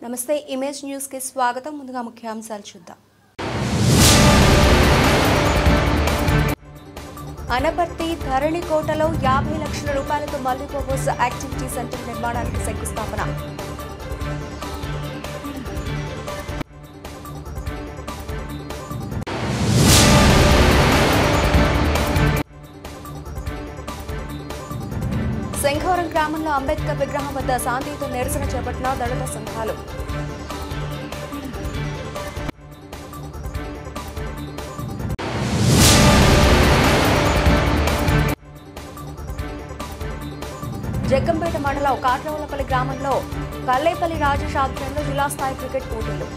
నమస్తే image news కి స్వాగతం. ముందుగా ముఖ్యాంశాలు చూద్దాం. అనపర్తి ధరణికోటలో 50 లక్షల రూపాయలతో మల్టీపర్పస్ యాక్టివిటీ సెంటర్ నిర్మాణానికి శంకుస్థాపన. శంఖవరం గ్రామంలో అంబేద్కర్ విగ్రహం వద్ద శాంతియుత నిరసన చేపట్టిన దళిత సంఘాలు. జగ్గంపేట మండలం కాట్రవలపల్లి గ్రామంలో కల్లేపల్లి రాజేష్ ఆధ్వర్యంలో జిల్లా స్థాయి క్రికెట్ పోటీలు.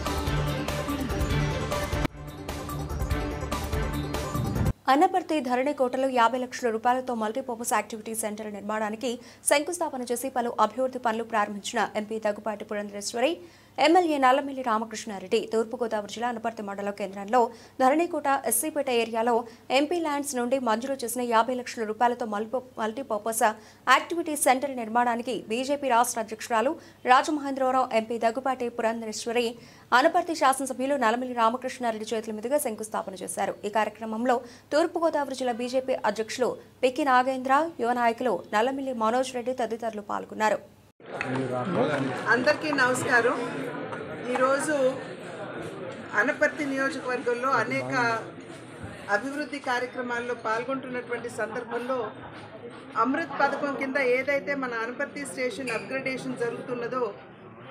అనపర్తి ధరణికోటలో 50 లక్షల రూపాయలతో మల్టీపర్పస్ యాక్టివిటీ సెంటర్ నిర్మాణానికి శంకుస్థాపన చేసి పలు అభివృద్ధి పనులు ప్రారంభించిన ఎంపీ దగ్గుపాటి పురంధరేశ్వరి, ఎమ్మెల్యే నల్లమిల్లి రామకృష్ణారెడ్డి తూర్పుగోదావరి జిల్లా అనపర్తి మండల కేంద్రంలో ధరణికోట ఎస్సీపేట ఏరియాలో ఎంపీ ల్యాండ్స్ నుండి మంజూరు చేసిన 50 లక్షల రూపాయలతో మల్టీపర్పస్ యాక్టివిటీ సెంటర్ నిర్మాణానికి బీజేపీ రాష్ట్ర అధ్యక్షురాలు రాజమహేంద్రవరం ఎంపీ దగ్గుపాటి పురంధరేశ్వరి, అనపర్తి శాసనసభ్యులు నల్లమిల్లి రామకృష్ణారెడ్డి చేతుల మీదుగా శంకుస్థాపన చేశారు. ఈ కార్యక్రమంలో తూర్పుగోదావరి జిల్లా బీజేపీ అధ్యక్షులు పిక్కి నాగేంద్ర, యువ నాయకులు నల్లమిల్లి మనోజ్ రెడ్డి తదితరులు పాల్గొన్నారు. అందరికీ నమస్కారం. ఈరోజు అనపర్తి నియోజకవర్గంలో అనేక అభివృద్ధి కార్యక్రమాల్లో పాల్గొంటున్నటువంటి సందర్భంలో అమృత్ పథకం కింద ఏదైతే మన అనపర్తి స్టేషన్ అప్గ్రేడేషన్ జరుగుతున్నదో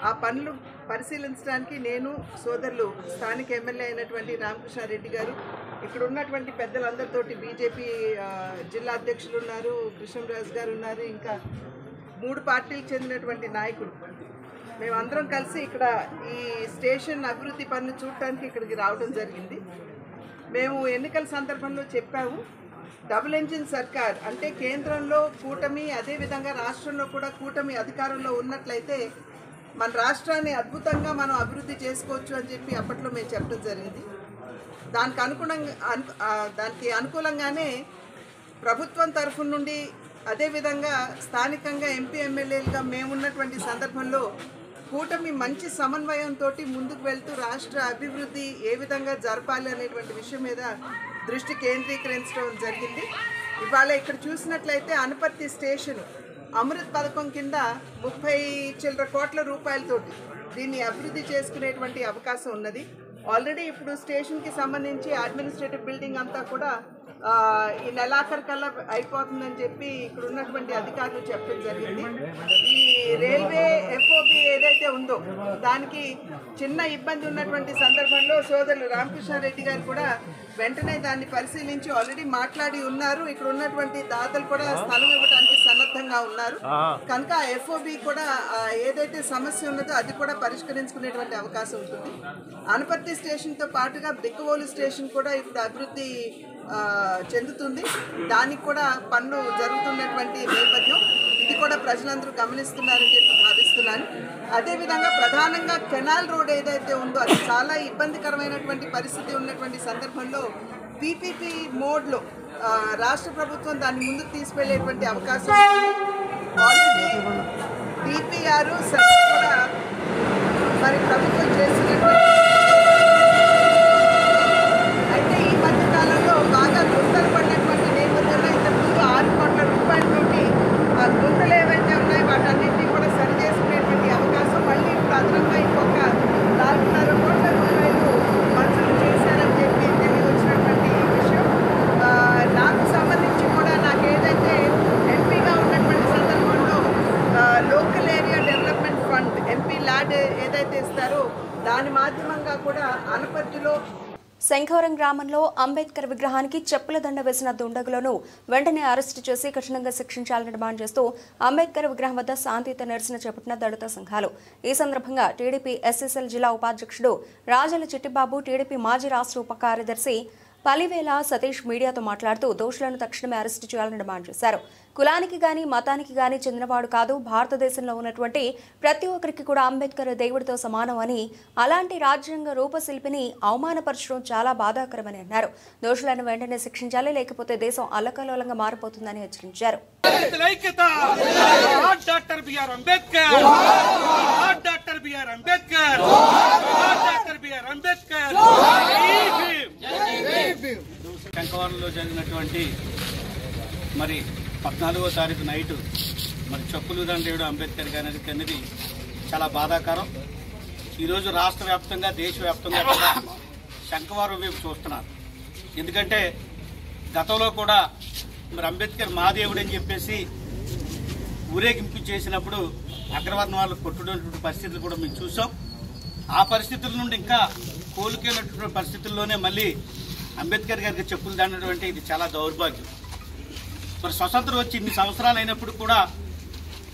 ఆ పనులు పరిశీలించడానికి నేను సోదరులు స్థానిక ఎమ్మెల్యే అయినటువంటి రామకృష్ణారెడ్డి గారు, ఇక్కడ ఉన్నటువంటి పెద్దలందరితోటి బీజేపీ జిల్లా అధ్యక్షులు ఉన్నారు, కృష్ణరాజు గారు ఉన్నారు, ఇంకా 3 పార్టీలకు చెందినటువంటి నాయకులు, మేమందరం కలిసి ఇక్కడ ఈ స్టేషన్ అభివృద్ధి పనులు చూడటానికి ఇక్కడికి రావడం జరిగింది. మేము ఎన్నికల సందర్భంలో చెప్పాము, డబుల్ ఇంజిన్ సర్కార్ అంటే కేంద్రంలో కూటమి, అదేవిధంగా రాష్ట్రంలో కూడా కూటమి అధికారంలో ఉన్నట్లయితే మన రాష్ట్రాన్ని అద్భుతంగా మనం అభివృద్ధి చేసుకోవచ్చు అని చెప్పి అప్పట్లో మేము చెప్పడం జరిగింది. దానికి అనుకూలంగానే ప్రభుత్వం తరఫు నుండి, అదేవిధంగా స్థానికంగా ఎంపీ ఎమ్మెల్యేలుగా మేమున్నటువంటి సందర్భంలో కూటమి మంచి సమన్వయంతో ముందుకు వెళ్తూ రాష్ట్ర అభివృద్ధి ఏ విధంగా జరపాలి అనేటువంటి విషయం మీద దృష్టి కేంద్రీకరించడం జరిగింది. ఇవాళ ఇక్కడ చూసినట్లయితే అనపర్తి స్టేషన్ అమృత్ పథకం కింద 30 చిల్లర కోట్ల రూపాయలతోటి దీన్ని అభివృద్ధి చేసుకునేటువంటి అవకాశం ఉన్నది. ఆల్రెడీ ఇప్పుడు స్టేషన్కి సంబంధించి అడ్మినిస్ట్రేటివ్ బిల్డింగ్ అంతా కూడా ఈ నెలాఖరు కల్లా అయిపోతుందని చెప్పి ఇక్కడ ఉన్నటువంటి అధికారులు చెప్పడం జరిగింది. ఈ రైల్వే ఎఫ్ఓబి ఏదైతే ఉందో దానికి చిన్న ఇబ్బంది ఉన్నటువంటి సందర్భంలో సోదరులు రామకృష్ణారెడ్డి గారు కూడా వెంటనే దాన్ని పరిశీలించి ఆల్రెడీ మాట్లాడి ఉన్నారు. ఇక్కడ ఉన్నటువంటి దాతలు కూడా స్థలం ఇవ్వడానికి సన్నద్ధంగా ఉన్నారు. కనుక ఆ ఎఫ్ఓబి కూడా ఏదైతే సమస్య ఉన్నదో అది కూడా పరిష్కరించుకునేటువంటి అవకాశం ఉంటుంది. అనపర్తి స్టేషన్తో పాటుగా బిక్కవోలు స్టేషన్ కూడా ఇప్పుడు అభివృద్ధి చెందుతుంది. దానికి కూడా పనులు జరుగుతున్నటువంటి నేపథ్యం, ఇది కూడా ప్రజలందరూ గమనిస్తున్నారని చెప్పి భావిస్తున్నాను. అదేవిధంగా ప్రధానంగా కెనాల్ రోడ్ ఏదైతే ఉందో అది చాలా ఇబ్బందికరమైనటువంటి పరిస్థితి ఉన్నటువంటి సందర్భంలో పీపీపీ మోడ్లో రాష్ట్ర ప్రభుత్వం దాన్ని ముందుకు తీసుకెళ్లేటువంటి అవకాశం ఉంది. ఆల్రెడీ డిపిఆర్ కూడా మరి ప్రభుత్వం చేసినటువంటి, అయితే ఈ మధ్య కాలంలో బాగా గుంతలు పడినటువంటి నేపథ్యంలో ఇంతకుముందు 6 కోట్ల రూపాయల నుండి ఆ గుంతలు ఏవైతే ఉన్నాయో వాటన్నింటినీ కూడా సరి చేసుకునేటువంటి అవకాశం, మళ్ళీ ఇప్పుడు అదనంగా ఇంకొక 4.5 కోట్ల రూపాయలు మంజూరు చేశారని చెప్పి తెలియవచ్చినటువంటి విషయం. నాకు సంబంధించి కూడా నాకు ఏదైతే ఎంపీగా ఉన్నటువంటి సందర్భంలో local area development fund MP lad ఏదైతే ఇస్తారో దాని మాధ్యమంగా కూడా అనపర్తిలో శంఖవరం గ్రామంలో అంబేద్కర్ విగ్రహానికి చెప్పుల దండ వేసిన దుండగులను వెంటనే అరెస్టు చేసి కఠినంగా శిక్షించాలని డిమాండ్ చేస్తూ అంబేద్కర్ విగ్రహం వద్ద శాంతియుత నిరసన చేపట్టిన దళిత సంఘాలు. ఈ సందర్భంగా టీడీపీ ఎస్ఎస్ఎల్ జిల్లా ఉపాధ్యక్షుడు రాజల చిట్టిబాబు, టీడీపీ మాజీ రాష్ట్ర ఉప కార్యదర్శి పలివేల సతీష్ మీడియాతో మాట్లాడుతూ దోషులను తక్షణమే అరెస్టు చేయాలని డిమాండ్ చేశారు. కులానికి గాని మతానికి గాని చెందినవాడు కాదు, భారతదేశంలో ఉన్నటువంటి ప్రతి ఒక్కరికి కూడా అంబేద్కర్ దేవుడితో సమానం అని, అలాంటి రాజ్యాంగ రూపశిల్పిని అవమానపరచడం చాలా బాధాకరమని అన్నారు. దోషులను వెంటనే శిక్షించాలి, లేకపోతే దేశం అల్లకల్లోలంగా మారిపోతుందని హెచ్చరించారు. శంకవరంలో జరిగినటువంటి మరి 14వ తారీఖు నైటు మరి చెప్పులు దండేయుడు అంబేద్కర్ గారి అనేది చాలా బాధాకరం. ఈరోజు రాష్ట్ర వ్యాప్తంగా దేశవ్యాప్తంగా కూడా శంకవరం వైపు చూస్తున్నారు. ఎందుకంటే గతంలో కూడా మరి అంబేద్కర్ మా దేవుడు అని చెప్పేసి ఊరేగింపు చేసినప్పుడు అగ్రవర్ణ వాళ్ళు కొట్టుకున్నటువంటి పరిస్థితులు కూడా మేము చూసాం. ఆ పరిస్థితుల నుండి ఇంకా కోలుకున్నటువంటి పరిస్థితుల్లోనే మళ్ళీ అంబేద్కర్ గారికి చెప్పులు దండడం అంటే ఇది చాలా దౌర్భాగ్యం. మరి స్వతంత్రం వచ్చి ఇన్ని సంవత్సరాలు అయినప్పుడు కూడా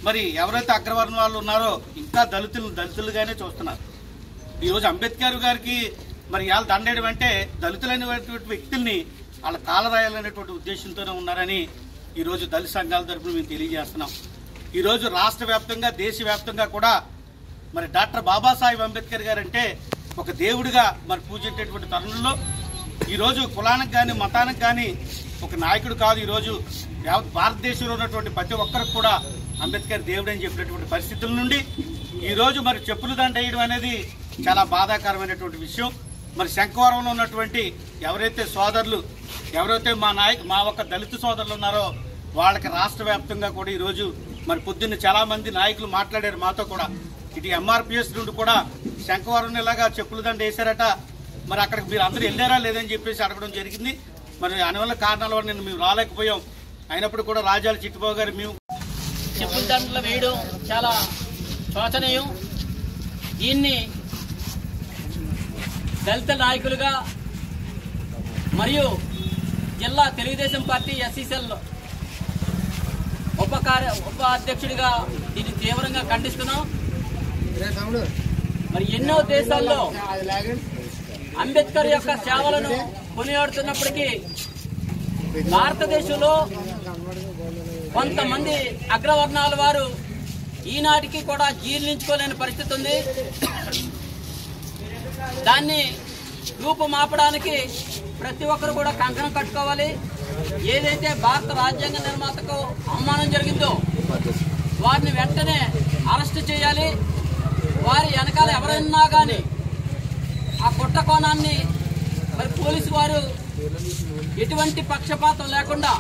మరి ఎవరైతే అగ్రవర్ణ వాళ్ళు ఉన్నారో ఇంకా దళితులుగానే చూస్తున్నారు. ఈరోజు అంబేద్కర్ గారికి మరి వాళ్ళు దండేయడం అంటే దళితులైనటువంటి వ్యక్తుల్ని వాళ్ళ కాలరాయాలనేటువంటి ఉద్దేశంతోనే ఉన్నారని ఈరోజు దళిత సంఘాల తరఫున మేము తెలియజేస్తున్నాం. ఈరోజు రాష్ట్ర వ్యాప్తంగా దేశవ్యాప్తంగా కూడా మరి డాక్టర్ బాబాసాహెబ్ అంబేద్కర్ గారు అంటే ఒక దేవుడిగా మరి పూజించేటువంటి తరుణంలో ఈరోజు కులానికి కానీ మతానికి కానీ ఒక నాయకుడు కాదు. ఈరోజు భారతదేశంలో ఉన్నటువంటి ప్రతి ఒక్కరికి కూడా అంబేద్కర్ దేవుడు అని చెప్పినటువంటి పరిస్థితుల నుండి ఈరోజు మరి చెప్పులు దండేయడం అనేది చాలా బాధాకరమైనటువంటి విషయం. మరి శంకవరంలో ఉన్నటువంటి ఎవరైతే సోదరులు ఎవరైతే మా ఒక దళిత సోదరులు ఉన్నారో వాళ్ళకి రాష్ట్ర వ్యాప్తంగా కూడా ఈరోజు మరి పొద్దున్న చాలా మంది నాయకులు మాట్లాడారు మాతో కూడా. ఇటు ఎంఆర్పిఎస్ నుండి కూడా శంకవరం ఇలాగా చెప్పులు దండ వేశారట, మరి అక్కడికి మీరు అందరూ వెళ్ళారా లేదని చెప్పేసి అడగడం జరిగింది. మరి అనివల్ల కారణాల వల్ల నేను మేము రాలేకపోయాం. అయినప్పుడు కూడా రాజాల చిట్టుబాబు గారు మేము చెప్పుల దండలు వేయడం చాలా శోచనీయం. దీన్ని దళిత నాయకులుగా మరియు జిల్లా తెలుగుదేశం పార్టీ ఎస్సీసీఎల్ ఉప అధ్యక్షుడిగా దీన్ని తీవ్రంగా ఖండిస్తున్నాం. మరి ఎన్నో దేశాల్లో అంబేద్కర్ యొక్క సేవలను కొనియాడుతున్నప్పటికీ భారతదేశంలో కొంతమంది అగ్రవర్ణాల వారు ఈనాటికి కూడా జీర్ణించుకోలేని పరిస్థితి ఉంది. దాన్ని రూపుమాపడానికి ప్రతి ఒక్కరు కూడా కంకణం కట్టుకోవాలి. ఏదైతే భారత రాజ్యాంగ నిర్మాతకు అవమానం జరిగిందో వారిని వెంటనే అరెస్టు చేయాలి. వారి వెనకాల ఎవరైనా కానీ ఆ కుట్ర కోణాన్ని మరి పోలీసు వారు ఎటువంటి పక్షపాతం లేకుండా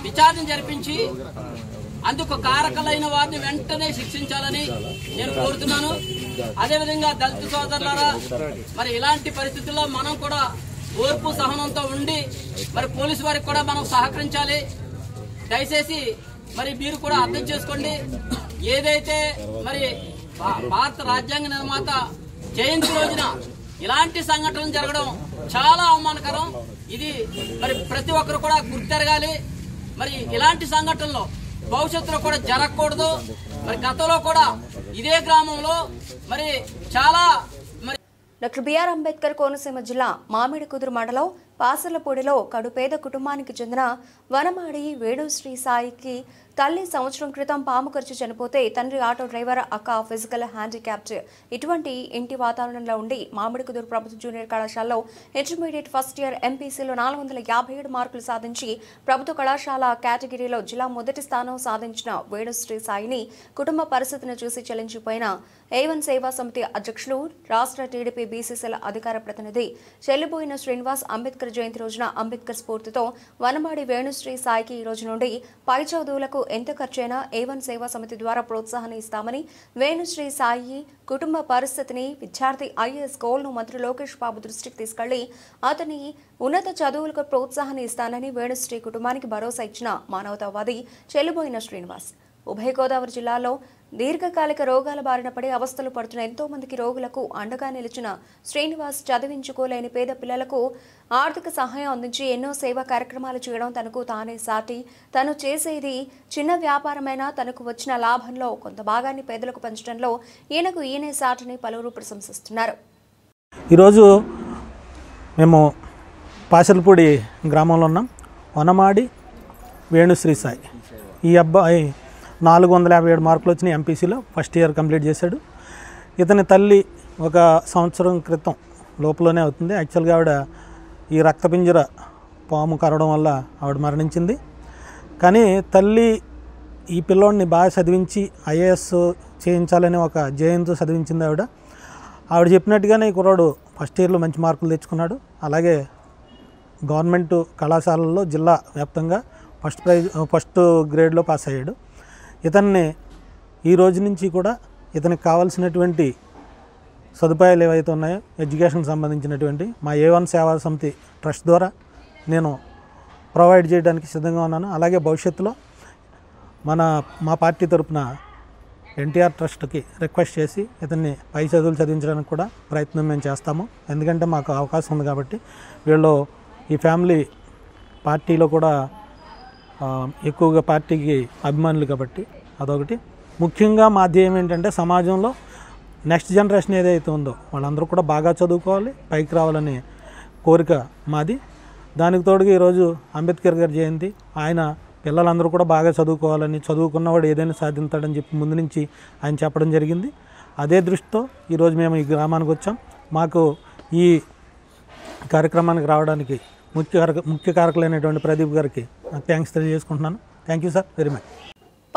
విచారణ జరిపించి అందుకు కారకులైన వారిని వెంటనే శిక్షించాలని నేను కోరుతున్నాను. అదేవిధంగా దళిత సోదరులారా, మరి ఇలాంటి పరిస్థితుల్లో మనం కూడా ఓర్పు సహనంతో ఉండి మరి పోలీసు వారికి కూడా మనం సహకరించాలి. దయచేసి మరి మీరు కూడా అర్థం చేసుకోండి. ఏదైతే మరి భారత రాజ్యాంగ నిర్మాత జయంతి రోజున ఇలాంటి సంఘటనలు జరగడం చాలా అవమానకరం. ఇది మరి ప్రతి ఒక్కరు కూడా గుర్తెరగాలి. మరి ఇలాంటి సంఘటనలు భవిష్యత్తులో కూడా జరగకూడదు. మరి గతంలో కూడా ఇదే గ్రామంలో మరి చాలా డాక్టర్ బిఆర్ అంబేద్కర్ కోనసీమ జిల్లా మామిడికుదురు మండలం పాసర్లపూడిలో కడుపేద కుటుంబానికి చెందిన వనమాడి వేణుశ్రీ సాయికి తల్లి సంవత్సరం క్రితం పాము ఖర్చు చనిపోతే తండ్రి ఆటో డ్రైవర్, అక్క ఫిజికల్ హ్యాండిక్యాప్డ్. ఇటువంటి ఇంటి వాతావరణంలో ఉండి మామిడికుదురు ప్రభుత్వ జూనియర్ కళాశాలలో ఇంటర్మీడియట్ ఫస్ట్ ఇయర్ ఎంపీసీలో 457 మార్కులు సాధించి ప్రభుత్వ కళాశాల కేటగిరీలో జిల్లా మొదటి స్థానం సాధించిన వేణుశ్రీ సాయిని కుటుంబ పరిస్థితిని చూసి చెల్లించిపోయిన A1 సేవా సమితి అధ్యక్షులు, రాష్ట్ర టీడీపీ బీసీసీల అధికార ప్రతినిధి చెల్లిబోయిన శ్రీనివాస్ అంబేద్కర్ జయంతి రోజున అంబేద్కర్ స్ఫూర్తితో వనమాడి వేణుశ్రీ సాయికి ఈ రోజు నుండి పై చదువులకు ఎంత ఖర్చైనా A1 సేవా సమితి ద్వారా ప్రోత్సాహాన్ని ఇస్తామని, వేణుశ్రీ సాయి కుటుంబ పరిస్థితిని విద్యార్థి ఐఏఎస్ గోల్ను మంత్రి లోకేష్ బాబు దృష్టికి తీసుకెళ్లి అతని ఉన్నత చదువులకు ప్రోత్సాహాన్ని ఇస్తానని వేణుశ్రీ కుటుంబానికి భరోసా ఇచ్చిన మానవతావాది చెల్లిబోయిన శ్రీనివాస్. ఉభయ గోదావరి జిల్లాలో దీర్ఘకాలిక రోగాల బారిన పడి అవస్థలు పడుతున్న ఎంతో మందికి రోగులకు అండగా నిలిచిన శ్రీనివాస్ చదివించుకోలేని పేద పిల్లలకు ఆర్థిక సహాయం అందించి ఎన్నో సేవా కార్యక్రమాలు చేయడం తనకు తానే సాటి. తను చేసేది చిన్న వ్యాపారమైనా తనకు వచ్చిన లాభంలో కొంత భాగాన్ని పేదలకు పంచడంలో ఈయనే సాటిని పలువురు ప్రశంసిస్తున్నారు. ఈరోజు మేము పాసలపూడి గ్రామంలో ఉన్నాం. వనమాడి వేణుశ్రీ సాయి. ఈ అబ్బాయి 457 మార్కులు వచ్చినాయి. ఎంపీసీలో ఫస్ట్ ఇయర్ కంప్లీట్ చేశాడు. ఇతని తల్లి ఒక సంవత్సరం క్రితం లోపలనే అవుతుంది. యాక్చువల్గా ఆవిడ ఈ రక్తపింజర పాము కరవడం వల్ల ఆవిడ మరణించింది. కానీ తల్లి ఈ పిల్లోడిని బాగా చదివించి ఐఏఎస్ చేయించాలని ఒక జయంతో చదివించింది ఆవిడ. ఆవిడ చెప్పినట్టుగానే ఈ కుర్రాడు ఫస్ట్ ఇయర్లో మంచి మార్కులు తెచ్చుకున్నాడు. అలాగే గవర్నమెంట్ కళాశాలల్లో జిల్లా వ్యాప్తంగా ఫస్ట్ గ్రేడ్లో పాస్ అయ్యాడు. ఇతన్ని ఈ రోజు నుంచి కూడా ఇతనికి కావాల్సినటువంటి సదుపాయాలు ఏవైతే ఉన్నాయో ఎడ్యుకేషన్కి సంబంధించినటువంటి మా A1 సేవా సమితి ట్రస్ట్ ద్వారా నేను ప్రొవైడ్ చేయడానికి సిద్ధంగా ఉన్నాను. అలాగే భవిష్యత్తులో మా పార్టీ తరపున ఎన్టీఆర్ ట్రస్ట్కి రిక్వెస్ట్ చేసి ఇతన్ని పై చదువులు చదివించడానికి కూడా ప్రయత్నం మేము చేస్తాము. ఎందుకంటే మాకు అవకాశం ఉంది కాబట్టి. వీళ్ళు ఈ ఫ్యామిలీ పార్టీలో కూడా ఎక్కువగా పార్టీకి అభిమానులు కాబట్టి అదొకటి. ముఖ్యంగా మా ధ్యేయం ఏంటంటే సమాజంలో నెక్స్ట్ జనరేషన్ ఏదైతే ఉందో వాళ్ళందరూ కూడా బాగా చదువుకోవాలి, పైకి రావాలనే కోరిక మాది. దానికి తోడుగా ఈరోజు అంబేద్కర్ గారి జయంతి. ఆయన పిల్లలందరూ కూడా బాగా చదువుకోవాలని, చదువుకున్నవాడు ఏదైనా సాధించాడని చెప్పి ముందు నుంచి ఆయన చెప్పడం జరిగింది. అదే దృష్టితో ఈరోజు మేము ఈ గ్రామానికి వచ్చాం. మాకు ఈ కార్యక్రమానికి రావడానికి ముఖ్య కారకులైనటువంటి ప్రదీప్ గారికి థ్యాంక్స్ తెలియజేసుకుంటున్నాను. Thank you sir very much.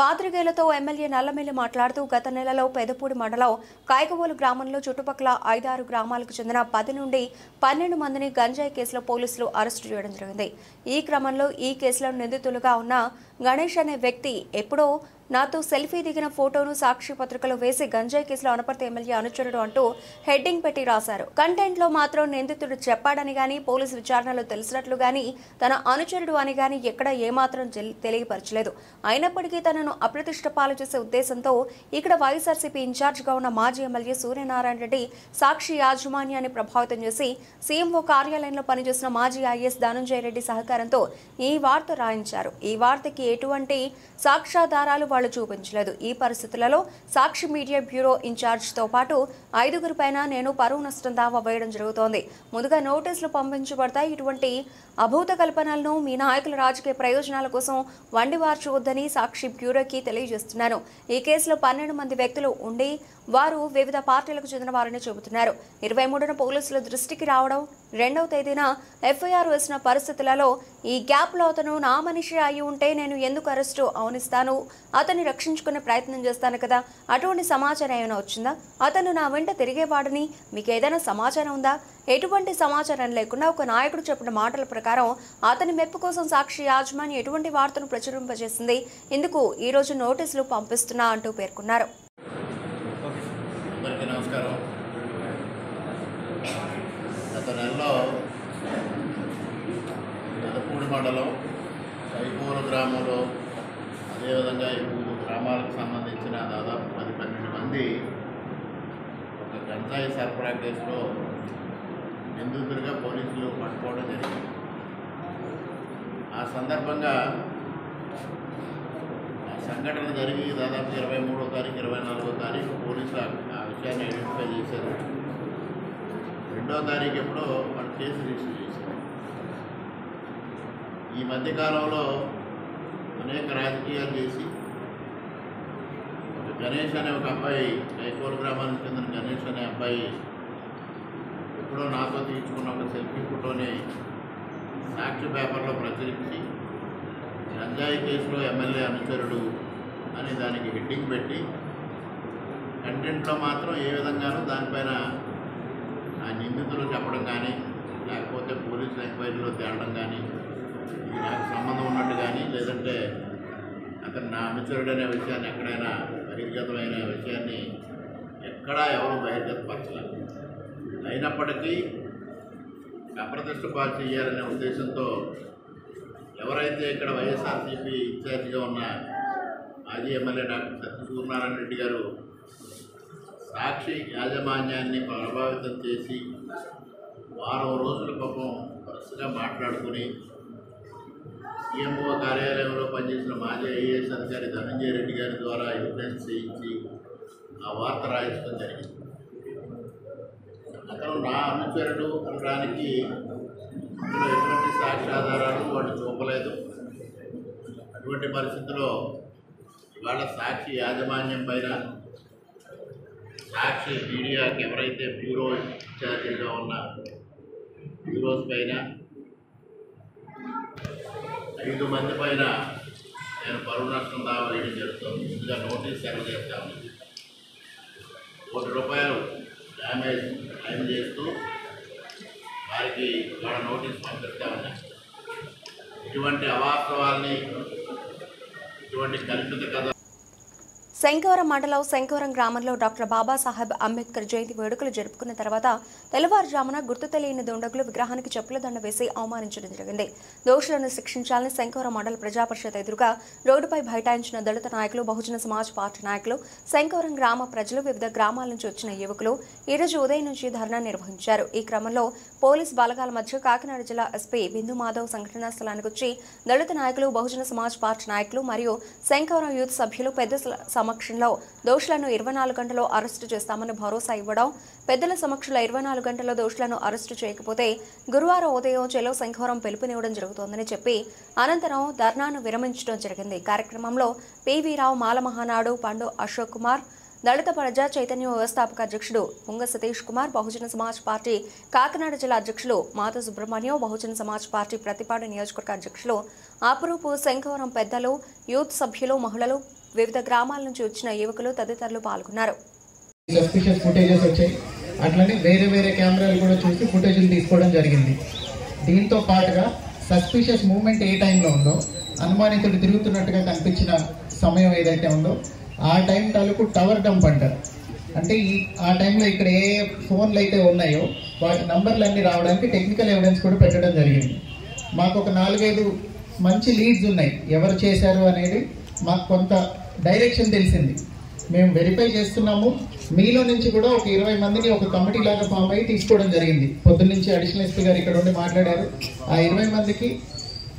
పాత్రికేయులతో ఎమ్మెల్యే నల్లమిల్లి మాట్లాడుతూ గత నెలలో పెదపూడి మండలం కాయకవోలు గ్రామంలో చుట్టుపక్కల 5-6 గ్రామాలకు చెందిన 10 నుండి 12 మందిని గంజాయి కేసులో పోలీసులు అరెస్టు చేయడం జరిగింది. ఈ క్రమంలో ఈ కేసులో నిందితులుగా ఉన్న గణేష్ అనే వ్యక్తి ఎప్పుడో నాతో సెల్ఫీ దిగిన ఫోటోను సాక్షి పత్రికలో వేసి గంజాయి కేసులో అనపర్తి ఎమ్మెల్యే అనుచరుడు అంటూ హెడ్డింగ్ పెట్టి రాశారు. కంటెంట్ లో మాత్రం నిందితుడు చెప్పాడని గానీ, పోలీసు విచారణలో తెలిసినట్లు గానీ, తన అనుచరుడు అని గానీ ఎక్కడ ఏమాత్రం తెలియపరచలేదు. అయినప్పటికీ తనను అప్రతిష్ట పాలు చేసే ఉద్దేశంతో ఇక్కడ వైఎస్ఆర్సీపీ ఇన్ఛార్జిగా ఉన్న మాజీ ఎమ్మెల్యే సూర్యనారాయణ రెడ్డి సాక్షి యాజమాన్యాన్ని ప్రభావితం చేసి సీఎంఓ కార్యాలయంలో పనిచేసిన మాజీ ఐఏఎస్ ధనంజయ రెడ్డి సహకారంతో ఈ వార్త రాయించారు. ఈ వార్తకి ఎటువంటి సాక్ష్యాధారాలు వాళ్ళు చూపించలేదు. ఈ పరిస్థితులలో సాక్షి మీడియా బ్యూరో ఇన్ఛార్జ్తో పాటు 5గురి పైన నేను పరువు నష్టం దావా వేయడం జరుగుతోంది. ముందుగా నోటీసులు పంపించబడతాయి. ఇటువంటి అభూత కల్పనలను మీ నాయకుల రాజకీయ ప్రయోజనాల కోసం వండివార్చవద్దని సాక్షి బ్యూరోకి తెలియజేస్తున్నాను. ఈ కేసులో 12 మంది వ్యక్తులు ఉండి వారు వివిధ పార్టీలకు చెందిన వారని చెబుతున్నారు. 23న పోలీసుల దృష్టికి రావడం, 2వ తేదీన ఎఫ్ఐఆర్ వేసిన పరిస్థితులలో ఈ గ్యాప్లో అతను నా మనిషి అయి ఉంటే నేను ఎందుకు అరెస్టు అవనిస్తాను? అతన్ని రక్షించుకునే ప్రయత్నం చేస్తాను కదా. అటువంటి సమాచారం ఏమైనా వచ్చిందా? అతను నా వెంట తిరిగేవాడని మీకు ఏదైనా సమాచారం ఉందా? ఎటువంటి సమాచారం లేకుండా ఒక నాయకుడు చెప్పిన మాటల ప్రకారం అతని మెప్పు కోసం సాక్షి యాజమాన్యం ఎటువంటి వార్తను ప్రచురింపజేసింది? ఇందుకు ఈరోజు నోటీసులు పంపిస్తున్నా అంటూ పేర్కొన్నారు. అందరికీ నమస్కారం. గత నెలలో పెదపూడి మండలం కైకూరు గ్రామంలో, అదేవిధంగా ఈ 3 గ్రామాలకు సంబంధించిన దాదాపు 10-12 మంది ఒక గంజాయి సరఫరా కేసులో నిందితులుగా పోలీసులు పట్టుకోవడం జరిగింది. ఆ సందర్భంగా సంఘటన జరిగి దాదాపు 23వ తారీఖు 24వ తారీఖు పోలీసులు ఆ విషయాన్ని ఐడెంటిఫై చేశారు. 2వ తారీఖు ఎప్పుడో వాళ్ళు కేసు రిజిస్టర్ చేశారు. ఈ మధ్యకాలంలో అనేక రాజకీయాలు చేసి ఒక గణేష్ అనే ఒక అబ్బాయి, కైకోలు గ్రామానికి చెందిన గణేష్ అనే అబ్బాయి ఎప్పుడో నాతో తీసుకున్న ఒక సెల్ఫీ ఫోటోని సాక్షి పేపర్లో ప్రచురించి గంజాయి కేసులో ఎమ్మెల్యే అనుచరుడు అని దానికి హెడ్డింగ్ పెట్టి, కంటెంట్లో మాత్రం ఏ విధంగానూ దానిపైన ఆ నిందితులు చెప్పడం కానీ, లేకపోతే పోలీసుల ఎంక్వైరీలో తేలడం కానీ, ఇది నాకు సంబంధం ఉన్నట్టు కానీ, లేదంటే అతను నా అనుచరుడు అనే విషయాన్ని ఎక్కడైనా బహిర్గతమైన విషయాన్ని ఎక్కడా ఎవరు బహిర్గతపరచలేదు. అయినప్పటికీ అప్రతిష్ట పాలు చేయాలనే ఉద్దేశంతో ఎవరైతే ఇక్కడ వైఎస్ఆర్సీపీ ఇన్ఛార్జిగా ఉన్న మాజీ ఎమ్మెల్యే డాక్టర్ సూర్యనారాయణ రెడ్డి గారు సాక్షి యాజమాన్యాన్ని ప్రభావితం చేసి వారం రోజుల పాపం వరుసగా మాట్లాడుకుని సీఎంఓ కార్యాలయంలో పనిచేసిన మాజీ ఐఏఎస్ అధికారి ధనంజయ రెడ్డి గారి ద్వారా ఎవిడెన్స్ చేయించి ఆ వార్త రాయించడం జరిగింది. అతను నా అనుచరుడు అనడానికి అందులో సాక్ష్యాధారాలు వాటి చూపలేదు. అటువంటి పరిస్థితుల్లో ఇవాళ సాక్షి యాజమాన్యం పైన, సాక్షి మీడియాకి ఎవరైతే బ్యూరో ఇన్ఛార్జీగా ఉన్న బ్యూరోస్ పైన 5 మంది పైన నేను పరువు నష్టం దావా వేయడం జరుగుతుంది. ముందుగా నోటీస్ సెలవు చేస్తాను. ₹1 డ్యామేజ్ క్లెయిమ్ చేస్తూ వారికి వాళ్ళ నోటీస్ పంపిస్తా ఉన్నాయి. ఇటువంటి అవాస్తవాల్ని, ఇటువంటి కల్పిత కథ శంకవరం మండలం శంకవరం గ్రామంలో డాక్టర్ బాబాసాహెబ్ అంబేద్కర్ జయంతి వేడుకలు జరుపుకున్న తర్వాత తెల్లవారుజామున గుర్తు తెలియని దుండగులు విగ్రహానికి చెప్పుల దండ వేసి అవమానించడం జరిగింది. దోషులను శిక్షించాలని శంకవరం మండల ప్రజాపరిషత్ ఎదురుగా రోడ్డుపై బైఠాయించిన దళిత నాయకులు, బహుజన సమాజ్ పార్టీ నాయకులు, శంకవరం గ్రామ ప్రజలు, వివిధ గ్రామాల నుంచి వచ్చిన యువకులు ఈరోజు ఉదయం నుంచి ధర్నా నిర్వహించారు. ఈ క్రమంలో పోలీస్ బలగాల మధ్య కాకినాడ జిల్లా ఎస్పీ బిందు మాధవ్ సంఘటనా స్థలానికి వచ్చి దళిత నాయకులు, బహుజన సమాజ్ పార్టీ నాయకులు మరియు శంకవరం యూత్ సభ్యులు పెద్ద సమక్షంలో దోషులను 24 గంటల్లో అరెస్టు చేస్తామని భరోసా ఇవ్వడం, పెద్దల సమక్షంలో 24 గంటల్లో దోషులను అరెస్టు చేయకపోతే గురువారం ఉదయం చెలో శంకవరం పిలుపునివ్వడం జరుగుతోందని చెప్పి అనంతరం ధర్నాను విరమించడం జరిగింది. కార్యక్రమంలో పివి రావు, మాల మహానాడు పండు అశోక్ కుమార్, దళిత ప్రజా చైతన్య వ్యవస్థాపక అధ్యక్షుడు ముంగ సతీష్ కుమార్, బహుజన సమాజ్ పార్టీ కాకినాడ జిల్లా అధ్యక్షులు మాత సుబ్రహ్మణ్యం, బహుజన సమాజ్ పార్టీ ప్రతిపాడు నియోజకవర్గ అధ్యక్షులు అపురూపు, శంకవరం పెద్దలు, యూత్ సభ్యులు, మహిళలు, వివిధ గ్రామాల నుంచి వచ్చిన యువకులు తదితరులు పాల్గొన్నారు. సస్పిషియస్ ఫుటేజెస్ వచ్చాయి. అట్లనే వేరే వేరే కెమెరాలు కూడా చూసి ఫుటేజ్లు తీసుకోవడం జరిగింది. దీంతో పాటుగా సస్పిషియస్ మూమెంట్ ఏ టైంలో ఉందో, అనుమానితుడు తిరుగుతున్నట్టుగా కనిపించిన సమయం ఏదైతే ఉందో ఆ టైం తాలూకు టవర్ డంప్ అంటారు. అంటే ఆ టైంలో ఇక్కడ ఏ ఫోన్లు అయితే ఉన్నాయో వాటి నంబర్లన్నీ రావడానికి టెక్నికల్ ఎవిడెన్స్ కూడా పెట్టడం జరిగింది. మాకు ఒక 4-5 మంచి లీడ్స్ ఉన్నాయి. ఎవరు చేశారు అనేది మాకు కొంత డైరెక్షన్ తెలిసింది. మేము వెరిఫై చేస్తున్నాము. మీలో నుంచి కూడా ఒక 20 మందిని ఒక కమిటీ లాగా ఫామ్ అయ్యి తీసుకోవడం జరిగింది. పొద్దున్నుంచి అడిషనల్ ఎస్పీ గారు ఇక్కడ ఉండి మాట్లాడారు. ఆ 20 మందికి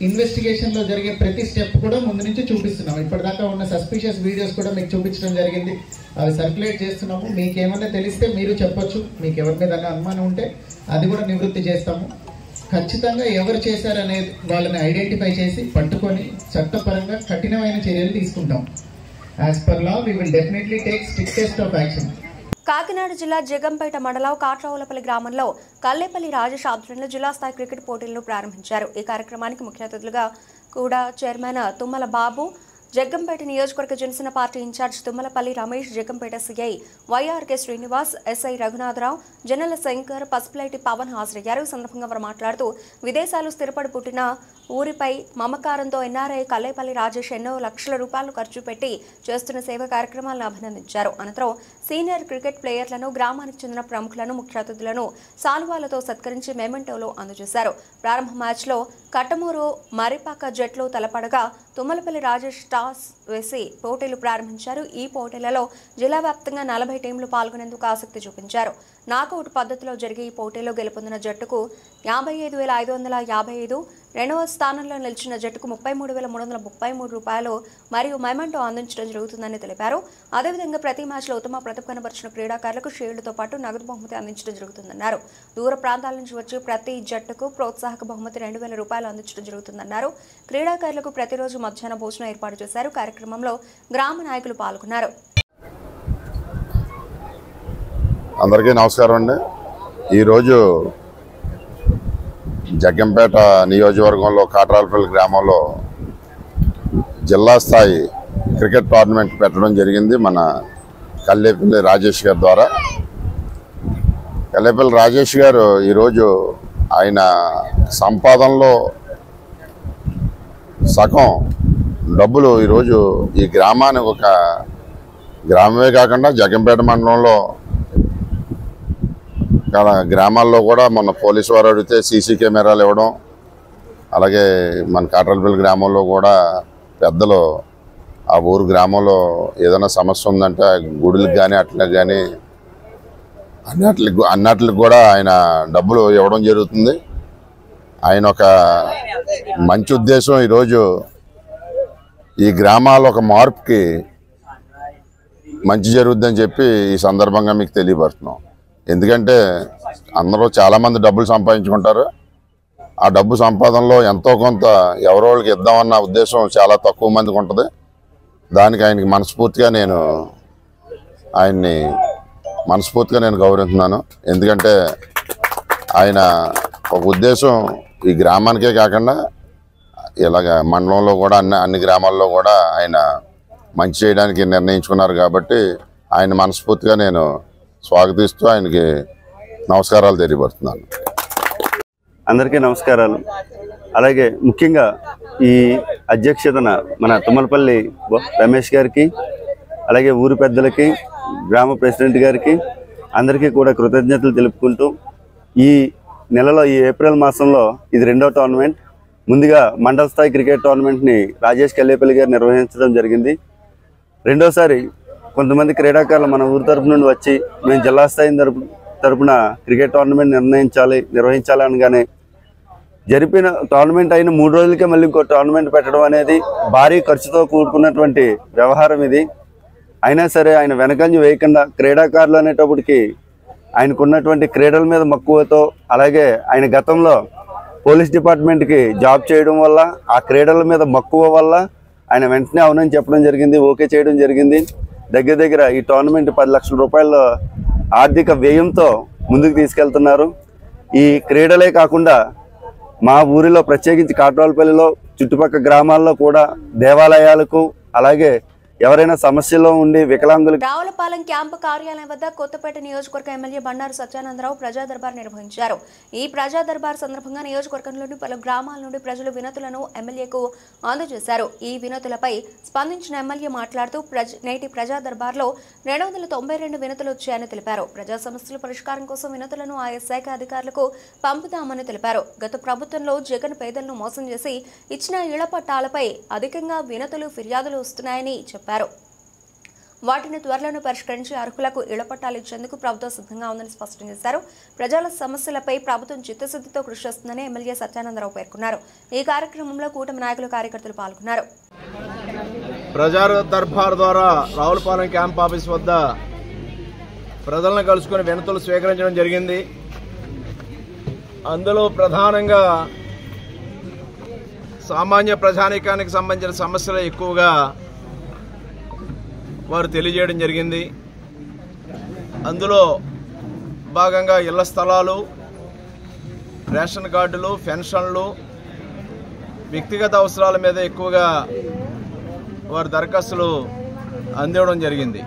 ఇన్వెస్టిగేషన్లో జరిగే ప్రతి స్టెప్ కూడా ముందు నుంచి చూపిస్తున్నాము. ఇప్పటిదాకా ఉన్న సస్పిషియస్ వీడియోస్ కూడా మీకు చూపించడం జరిగింది. అవి సర్క్యులేట్ చేస్తున్నాము. మీకు ఏమన్నా తెలిస్తే మీరు చెప్పొచ్చు. మీకు ఎవరి మీద అనుమానం ఉంటే అది కూడా నివృత్తి చేస్తాము. ఖచ్చితంగా ఎవరు చేశారనేది వాళ్ళని ఐడెంటిఫై చేసి పట్టుకొని చట్టపరంగా కఠినమైన చర్యలు తీసుకుంటాం. As per law we will definitely take strictest of action. Kakinada జిల్లా జగంపేట మండలం కాట్రావులపల్లి గ్రామంలో కల్లేపల్లి రాజేష్ ఆధ్వర్యంలో జిల్లా స్థాయి క్రికెట్ పోటీలను ప్రారంభించారు. ఈ కార్యక్రమానికి ముఖ్య అతిథులుగా కూడా చైర్మన్ తుమ్మల బాబు, జగ్గంపేట నియోజకవర్గ Janasena party incharge Tummalapalli Ramesh, Jaggampeta CI YRK Srinivas, SI Raghunatharao, Janala Shankar, Pasupuleti Pawan హాజరయ్యారు. ఈ సందర్భంగా వారు మాట్లాడుతూ విదేశాలు స్థిరపడి పుట్టిన ఊరిపై మమకారంతో ఎన్ఆర్ఐ కల్లేపల్లి రాజేష్ ఎన్నో లక్షల రూపాయలు ఖర్చు పెట్టి చేస్తున్న సేవా కార్యక్రమాలను అభినందించారు. అనంతరం సీనియర్ క్రికెట్ ప్లేయర్లను, గ్రామానికి చెందిన ప్రముఖులను, ముఖ్య అతిథులను సాల్వాలతో సత్కరించి మెమెంటోలు అందజేశారు. ప్రారంభ మ్యాచ్లో కట్టమూరు మరిపాక జట్లు తలపడగా తుమ్మలపల్లి రాజేష్ టాస్ వేసి పోటీలు ప్రారంభించారు. ఈ పోటీలలో జిల్లా వ్యాప్తంగా 40 టీంలు పాల్గొనేందుకు ఆసక్తి చూపించారు. నాకౌట్ పద్ధతిలో జరిగే ఈ పోటీలో గెలుపొందిన జట్టుకు 55,555, రెండవ స్థానంలో నిలిచిన జట్టుకు 33,333 రూపాయలు మరియు మెమెంటో అందించడం జరుగుతుందని తెలిపారు. అదేవిధంగా ప్రతి మ్యాచ్లో ఉత్తమ ప్రతిభ కనబరిచిన క్రీడాకారులకు షీల్డ్తో పాటు నగదు బహుమతి అందించడం జరుగుతుందన్నారు. దూర ప్రాంతాల నుంచి వచ్చి ప్రతి జట్టుకు ప్రోత్సాహక బహుమతి 2,000 రూపాయలు అందించడం జరుగుతుందన్నారు. క్రీడాకారులకు ప్రతిరోజు మధ్యాహ్న భోజనం ఏర్పాటు చేశారు. కార్యక్రమంలో గ్రామ నాయకులు పాల్గొన్నారు. అందరికీ నమస్కారం అండి. ఈరోజు జగ్గంపేట నియోజకవర్గంలో కాట్రాలపల్లి గ్రామంలో జిల్లా స్థాయి క్రికెట్ టోర్నమెంట్ పెట్టడం జరిగింది మన కల్లేపల్లి రాజేష్ గారి ద్వారా. కల్లేపల్లి రాజేష్ గారు ఈరోజు ఆయన సంపాదనలో సగం డబ్బులు ఈరోజు ఈ గ్రామానికి, ఒక గ్రామమే కాకుండా జగ్గంపేట మండలంలో గ్రామాల్లో కూడా మొన్న పోలీసు వారు అడిగితే సీసీ కెమెరాలు ఇవ్వడం, అలాగే మన కాట్రాలపల్లి గ్రామంలో కూడా పెద్దలు ఆ ఊరు గ్రామంలో ఏదైనా సమస్య ఉందంటే గుడులకు కానీ అట్లా కానీ అన్నట్లకి కూడా ఆయన డబ్బులు ఇవ్వడం జరుగుతుంది. ఆయన ఒక మంచి ఉద్దేశం ఈరోజు ఈ గ్రామాల ఒక మార్పుకి మంచి జరుగుద్దని చెప్పి ఈ సందర్భంగా మీకు తెలియపరుస్తున్నాం. ఎందుకంటే అందరూ చాలామంది డబ్బులు సంపాదించుకుంటారు, ఆ డబ్బు సంపాదనలో ఎంతో కొంత ఎవరో వాళ్ళకి ఇద్దామన్న ఉద్దేశం చాలా తక్కువ మందికి ఉంటుంది. దానికి ఆయనకి మనస్ఫూర్తిగా నేను గౌరవిస్తున్నాను. ఎందుకంటే ఆయన ఒక ఉద్దేశం ఈ గ్రామానికే కాకుండా ఇలాగ మండలంలో కూడా అన్ని గ్రామాల్లో కూడా ఆయన మంచి చేయడానికి నిర్ణయించుకున్నారు. కాబట్టి ఆయన మనస్ఫూర్తిగా నేను స్వాగతిస్తూ ఆయనకి నమస్కారాలు తెలియపడుతున్నాను. అందరికీ నమస్కారాలు. అలాగే ముఖ్యంగా ఈ అధ్యక్షతన మన తుమ్మలపల్లి రమేష్ గారికి, అలాగే ఊరి పెద్దలకి, గ్రామ ప్రెసిడెంట్ గారికి అందరికీ కూడా కృతజ్ఞతలు తెలుపుకుంటూ, ఈ నెలలో ఈ ఏప్రిల్ మాసంలో ఇది 2వ టోర్నమెంట్. ముందుగా మండల స్థాయి క్రికెట్ టోర్నమెంట్ని రాజేష్ కల్లేపల్లి గారు నిర్వహించడం జరిగింది. రెండోసారి కొంతమంది క్రీడాకారులు మన ఊరి తరపు నుండి వచ్చి మేము జిల్లా స్థాయి తరపున క్రికెట్ టోర్నమెంట్ నిర్వహించాలి అనగానే జరిపిన టోర్నమెంట్ అయిన 3 రోజులకే మళ్ళీ ఇంకో టోర్నమెంట్ పెట్టడం అనేది భారీ ఖర్చుతో కూడుకున్నటువంటి వ్యవహారం ఇది. అయినా సరే ఆయన వెనకంజ వేయకుండా క్రీడాకారులు అనేటప్పటికి ఆయనకున్నటువంటి క్రీడల మీద మక్కువతో, అలాగే ఆయన గతంలో పోలీస్ డిపార్ట్మెంట్కి జాబ్ చేయడం వల్ల, ఆ క్రీడల మీద మక్కువ వల్ల ఆయన వెంటనే అవునని చెప్పడం జరిగింది, ఓకే చేయడం జరిగింది. దగ్గర ఈ టోర్నమెంట్ 10 లక్షల రూపాయల ఆర్థిక వ్యయంతో ముందుకు తీసుకెళ్తున్నారు. ఈ క్రీడలే కాకుండా మా ఊరిలో ప్రత్యేకించి కాట్రాలపల్లిలో చుట్టుపక్కల గ్రామాల్లో కూడా దేవాలయాలకు, అలాగే ఎవరైనా సమస్యలో ఉండి వికలాంగులు. రావులపాలెం క్యాంపు కార్యాలయం వద్ద కొత్తపేట నియోజకవర్గ ఎమ్మెల్యే బండారు సత్యానందరావు ప్రజా దర్బార్ నిర్వహించారు. ఈ ప్రజా దర్బార్ సందర్భంగా నియోజకవర్గంలోని పలు గ్రామాల నుండి ప్రజలు వినతులను ఎమ్మెల్యేకు అందజేశారు. ఈ వినతులపై స్పందించిన ఎమ్మెల్యే మాట్లాడుతూ నేటి ప్రజా దర్బార్లో 292 వినతులు వచ్చాయని తెలిపారు. ప్రజా సమస్యల పరిష్కారం కోసం వినతులను ఆయా శాఖ అధికారులకు పంపుతామని తెలిపారు. గత ప్రభుత్వంలో జగన్ పేదలను మోసం చేసి ఇచ్చిన ఇళ్ల పట్టాలపై అధికంగా వినతులు, ఫిర్యాదులు వస్తున్నాయని చెప్పారు. వాటిని త్వరలోనే పరిష్కరించి అర్హులకు ఇళ్ల పట్టాలు ఇచ్చేందుకు ప్రభుత్వం సిద్ధంగా ఉందని స్పష్టం చేశారు. ప్రజల సమస్యలపై ప్రభుత్వం చిత్తశుద్ధితో కృషి చేస్తుందని ఎమ్మెల్యే సత్యానందరావు పేర్కొన్నారు. ఈ కార్యక్రమంలో కూటమి నాయకులు, కార్యకర్తలు పాల్గొన్నారు. ప్రజా దర్బార్ ద్వారా రావులపాలెం క్యాంప్ ఆఫీస్ వద్ద ప్రజలను కలుసుకుని వినతులు స్వీకరించడం జరిగింది. అందులో ప్రధానంగా సామాన్య ప్రజానీకానికి సంబంధించిన సమస్యలు ఎక్కువగా వారు తెలియజేయడం జరిగింది. అందులో భాగంగా ఇళ్ల స్థలాలు, రేషన్ కార్డులు, పెన్షన్లు, వ్యక్తిగత అవసరాల మీద ఎక్కువగా వారు దరఖాస్తులు అందివ్వడం జరిగింది.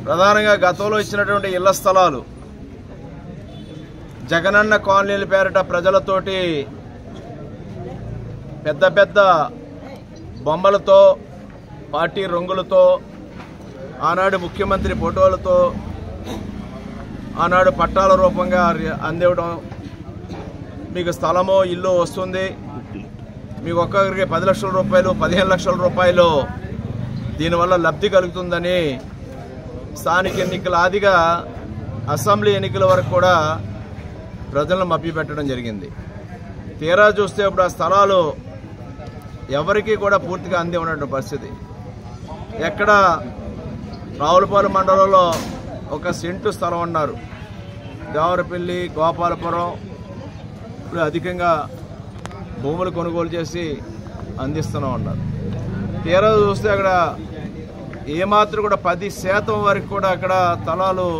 ప్రధానంగా గతంలో ఇచ్చినటువంటి ఇళ్ల స్థలాలు జగనన్న కాలనీల పేరిట ప్రజలతోటి పెద్ద పెద్ద బొమ్మలతో, పార్టీ రంగులతో, ఆనాడు ముఖ్యమంత్రి ఫోటోలతో ఆనాడు పట్టాల రూపంగా అందివ్వడం, మీకు స్థలమో ఇల్లు వస్తుంది, మీకు ఒక్కొక్కరికి 10 లక్షల రూపాయలు, 15 లక్షల రూపాయలు దీనివల్ల లబ్ధి కలుగుతుందని స్థానిక ఎన్నికల ఆదిగా అసెంబ్లీ ఎన్నికల వరకు కూడా ప్రజలను మభ్యపెట్టడం జరిగింది. తీరా చూస్తే ఇప్పుడు ఆ స్థలాలు ఎవరికీ కూడా పూర్తిగా అంది ఉన్నటువంటి పరిస్థితి. ఎక్కడ రావులపాలెం మండలంలో 1 సెంటు స్థలం ఉన్నారు, దేవరపల్లి, గోపాలపురం ఇప్పుడు అధికంగా భూములు కొనుగోలు చేసి అందిస్తూనే ఉన్నారు. తీరా చూస్తే అక్కడ ఏమాత్రం కూడా 10% వరకు కూడా అక్కడ స్థలాలు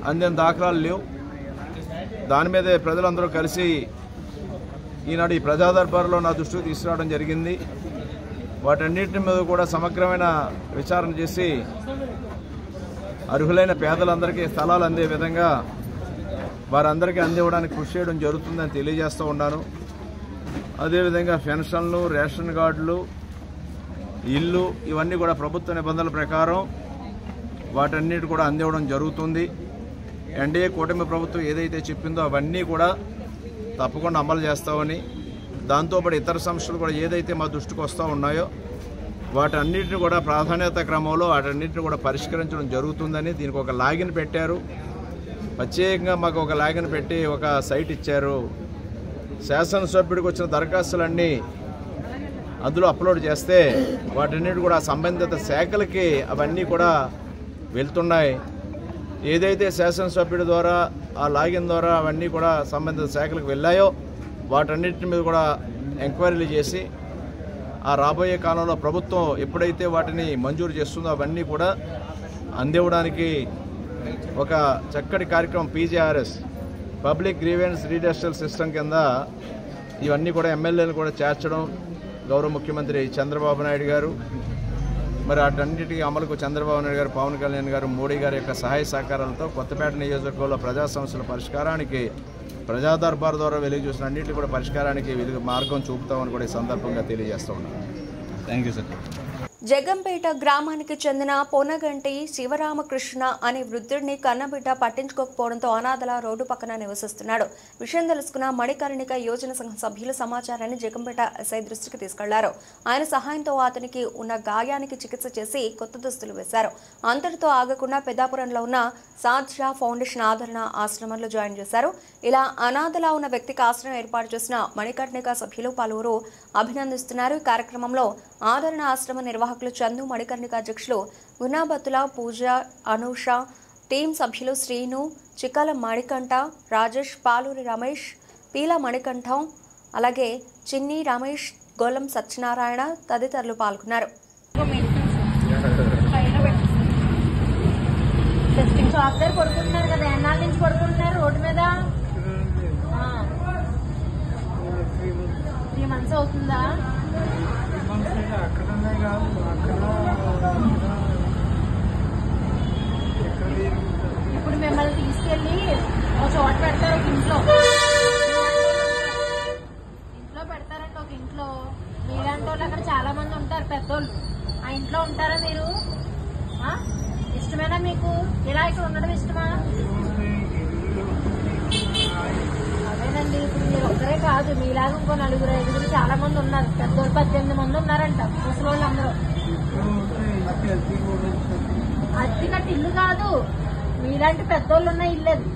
అందిన దాఖలాలు లేవు. దాని మీదే ప్రజలందరూ కలిసి ఈనాడు ఈ ప్రజా దర్బార్లో నా దృష్టికి తీసుకురావడం జరిగింది. వాటన్నిటి మీద కూడా సమగ్రమైన విచారణ చేసి అర్హులైన పేదలందరికీ స్థలాలు అందే విధంగా వారందరికీ అందివ్వడానికి కృషి చేయడం జరుగుతుందని తెలియజేస్తూ ఉన్నాను. అదేవిధంగా పెన్షన్లు, రేషన్ కార్డులు, ఇల్లు ఇవన్నీ కూడా ప్రభుత్వ నిబంధనల ప్రకారం వాటన్నిటి కూడా అందివ్వడం జరుగుతుంది. ఎన్డీఏ కూటమి ప్రభుత్వం ఏదైతే చెప్పిందో అవన్నీ కూడా తప్పకుండా అమలు చేస్తామని, దాంతోపాటు ఇతర సమస్యలు కూడా ఏదైతే మా దృష్టికి వస్తూ ఉన్నాయో వాటన్నిటిని కూడా ప్రాధాన్యత క్రమంలో వాటన్నిటిని కూడా పరిష్కరించడం జరుగుతుందని దీనికి ఒక లాగిన్ పెట్టారు. ప్రత్యేకంగా మాకు ఒక లాగిన్ పెట్టి ఒక సైట్ ఇచ్చారు. శాసనసభ్యుడికి వచ్చిన దరఖాస్తులన్నీ అందులో అప్లోడ్ చేస్తే వాటన్నిటి కూడా సంబంధిత శాఖలకి అవన్నీ కూడా వెళ్తున్నాయి. ఏదైతే శాసనసభ్యుడి ద్వారా ఆ లాగిన్ ద్వారా అవన్నీ కూడా సంబంధిత శాఖలకు వెళ్ళాయో వాటన్నిటి మీద కూడా ఎంక్వైరీలు చేసి ఆ రాబోయే కాలంలో ప్రభుత్వం ఎప్పుడైతే వాటిని మంజూరు చేస్తుందో అవన్నీ కూడా అందివ్వడానికి ఒక చక్కటి కార్యక్రమం పీజీఆర్ఎస్ పబ్లిక్ గ్రీవెన్స్ రీడెస్టల్ సిస్టమ్ కింద ఇవన్నీ కూడా ఎమ్మెల్యేలు కూడా చేర్చడం గౌరవ ముఖ్యమంత్రి చంద్రబాబు నాయుడు గారు మరి వాటన్నిటికీ అమలుకు చంద్రబాబు నాయుడు గారు, పవన్ కళ్యాణ్ గారు, మోడీ గారి యొక్క సహాయ సహకారాలతో కొత్తపేట నియోజకవర్గంలో ప్రజా సమస్యల పరిష్కారానికి ప్రజా దర్బార్ ద్వారా వెలుగు చూసిన అన్నింటినీ కూడా పరిష్కారానికి వెలుగు మార్గం చూపుతామని కూడా ఈ సందర్భంగా తెలియజేస్తూ ఉన్నాను. Thank you sir. జగ్గంపేట గ్రామానికి చెందిన పొనగంటి శివరామకృష్ణ అనే వృద్ధుడిని కన్నబిడ్డ పట్టించుకోకపోవడంతో అనాథల రోడ్డు పక్కన నివసిస్తున్నాడు. విషయం తెలుసుకున్న మణికర్ణిక యోజన సంఘ సభ్యులు సమాచారాన్ని జగ్గంపేట ఎస్ఐ దృష్టికి తీసుకెళ్లారు. ఆయన సహాయంతో అతనికి ఉన్న గాయానికి చికిత్స చేసి కొత్త దుస్తులు వేశారు. అంతటితో ఆగకుండా పెద్దాపురంలో ఉన్న సాధ్య ఫౌండేషన్ ఆదరణ ఆశ్రమంలో జాయిన్ చేశారు. ఇలా అనాథలా ఉన్న వ్యక్తికి ఆశ్రమం ఏర్పాటు చేసిన మణికర్ణిక సభ్యులు పలువురు అభినందిస్తున్నారు. ఈ కార్యక్రమంలో ఆదరణ ఆశ్రమ నిర్వాహకులు చందు, మణికర్ణిక అధ్యక్షులు గుణాబత్తుల, పూజ, అనూష, టీం సభ్యులు శ్రీను, చిక్కల మణికంఠ, రాజేష్, పాలూరి రమేష్, పీల మణికంఠం, అలాగే చిన్ని రమేష్, గోలం సత్యనారాయణ తదితరులు పాల్గొన్నారు. పడుకుంటున్నారు కదా, ఎన్నాళ్ళ నుంచి పడుకుంటున్నారు రోడ్డు మీద? 3 months అవుతుందా? ఇప్పుడు మిమ్మల్ని తీసుకెళ్ళి ఒక చోట పెడతారు, ఒక ఇంట్లో పెడతారండి. ఒక ఇంట్లో మీలాంటి వాళ్ళు అక్కడ చాలా మంది ఉంటారు, పెద్దోళ్ళు. ఆ ఇంట్లో ఉంటారా మీరు? ఇష్టమేనా మీకు ఇలా ఇక్కడ ఉండడం? ఇష్టమా? అదేనండి, ఇప్పుడు మీరు ఒక్కరే కాదు, మీలాగా ఇంకో 4-5 చాలా మంది ఉన్నారు. పెద్దోళ్ళు 18 మంది ఉన్నారంట, ముసలోళ్ళు అందరూ. అద్దె కట్టి ఇల్లు కాదు, మీలాంటి పెద్దోళ్ళు ఉన్న ఇల్లు అది.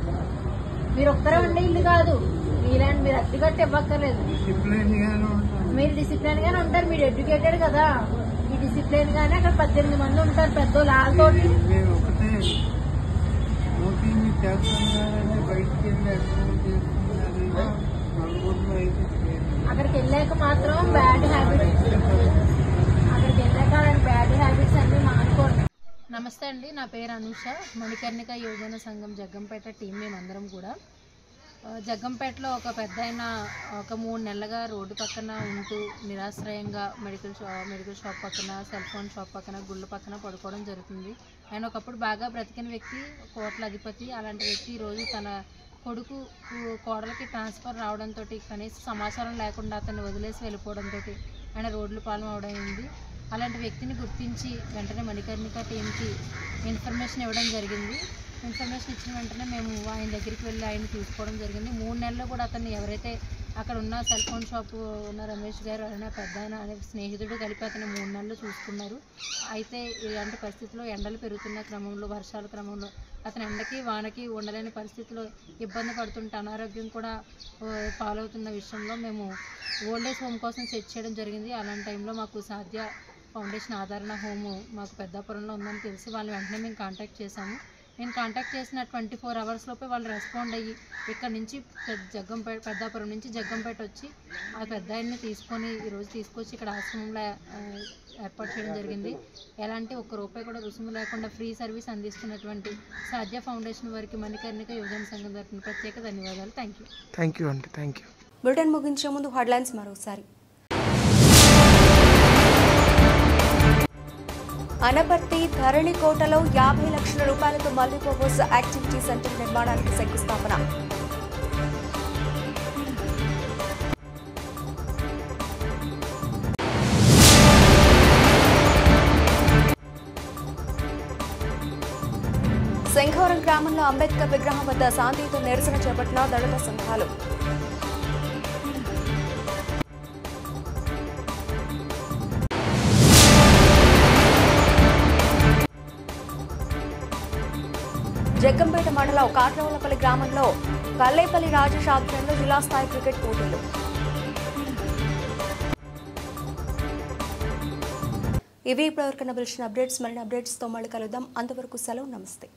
మీరు ఒక్కరే ఉండే ఇల్లు కాదు, మీలాంటి మీరు అద్దె కట్టి ఇవ్వక్కర్లేదు. మీరు డిసిప్లిన్ గానే ఉంటారు, మీరు ఎడ్యుకేటెడ్ కదా. ఈ డిసిప్లిన్ గానే అక్కడ 18 మంది ఉంటారు పెద్దోళ్ళు. ఆల్తోటి అక్కడికి వెళ్ళాక మాత్రం బ్యాడ్ హ్యాబిట్స్ అన్ని మానుకోండి. నమస్తే అండి, నా పేరు అనూష. మణికర్ణిక యోజన సంఘం జగ్గంపేట టీం మేమందరం కూడా జగ్గంపేటలో ఒక పెద్ద ఆయన ఒక 3 నెలలుగా రోడ్డు పక్కన ఉంటూ నిరాశ్రయంగా మెడికల్ షాప్ పక్కన, సెల్ ఫోన్ షాప్ పక్కన, గుళ్ళ పక్కన పడుకోవడం జరుగుతుంది. ఆయన ఒకప్పుడు బాగా బ్రతికిన వ్యక్తి, కోట్ల అధిపతి. అలాంటి వ్యక్తి ఈరోజు తన కొడుకు కోడలకి ట్రాన్స్ఫర్ రావడంతో కనీస సమాచారం లేకుండా అతన్ని వదిలేసి వెళ్ళిపోవడంతో ఆయన రోడ్లు పాలన అవడమైంది. అలాంటి వ్యక్తిని గుర్తించి వెంటనే మణికర్ణిక టీంకి ఇన్ఫర్మేషన్ ఇవ్వడం జరిగింది. ఇన్ఫర్మేషన్ ఇచ్చిన వెంటనే మేము ఆయన దగ్గరికి వెళ్ళి ఆయన తీసుకోవడం జరిగింది. 3 నెలల్లో కూడా అతన్ని ఎవరైతే అక్కడ ఉన్న సెల్ ఫోన్ షాపు ఉన్న రమేష్ గారు అనే పెద్ద ఆయన అనే స్నేహితుడు కలిపి అతను 3 నెలలు చూసుకున్నారు. అయితే ఇలాంటి పరిస్థితుల్లో ఎండలు పెరుగుతున్న క్రమంలో, వర్షాల క్రమంలో అతను ఎండకి వానకి ఉండలేని పరిస్థితిలో ఇబ్బంది పడుతుంటే అనారోగ్యం కూడా పాలవుతున్న విషయంలో మేము ఓల్డేజ్ హోమ్ కోసం సెర్చ్ చేయడం జరిగింది. అలాంటి టైంలో మాకు సాధ్య ఫౌండేషన్ ఆదరణ హోము మాకు పెద్దాపురంలో ఉందని తెలిసి వాళ్ళు వెంటనే మేము కాంటాక్ట్ చేశాము. నేను కాంటాక్ట్ చేసిన 24 hours లోపే వాళ్ళు రెస్పాండ్ అయ్యి ఇక్కడ నుంచి పెద్దాపురం నుంచి జగ్గంపేట వచ్చి ఆ పెద్ద ఆయన్ని తీసుకొని ఈరోజు తీసుకొచ్చి ఇక్కడ ఆశ్రమంలో ఏర్పాటు చేయడం జరిగింది. ఎలాంటి ₹1 కూడా రుసుము లేకుండా ఫ్రీ సర్వీస్ అందిస్తున్నటువంటి సాధ్య ఫౌండేషన్ వారికి మణికర్ణిక యోజన సంఘం తరఫున ప్రత్యేక ధన్యవాదాలు. థ్యాంక్ యూ అండి. Thank you. బులెటిన్ ముగించే ముందు హెడ్లైన్స్ మరోసారి. అనపర్తి ధరణికోటలో 50 లక్షల రూపాయలతో మల్టీపర్పస్ యాక్టివిటీ సెంటర్ నిర్మాణానికి శంకుస్థాపన. శంఖవరం గ్రామంలో అంబేద్కర్ విగ్రహం వద్ద శాంతియుత నిరసన చేపట్టిన దళిత సంఘాలు. జగ్గంపేట మండలం కాట్రవలపల్లి గ్రామంలో కల్లేపల్లి రాజేష్ ఆధ్వర్యంలో జిల్లా స్థాయి క్రికెట్ పోటీలు. ఇవి ఇప్పటివరకు పిలిచిన అప్డేట్స్. మరిన్ని అప్డేట్స్తో మళ్ళీ కలుద్దాం. అంతవరకు సెలవు. నమస్తే.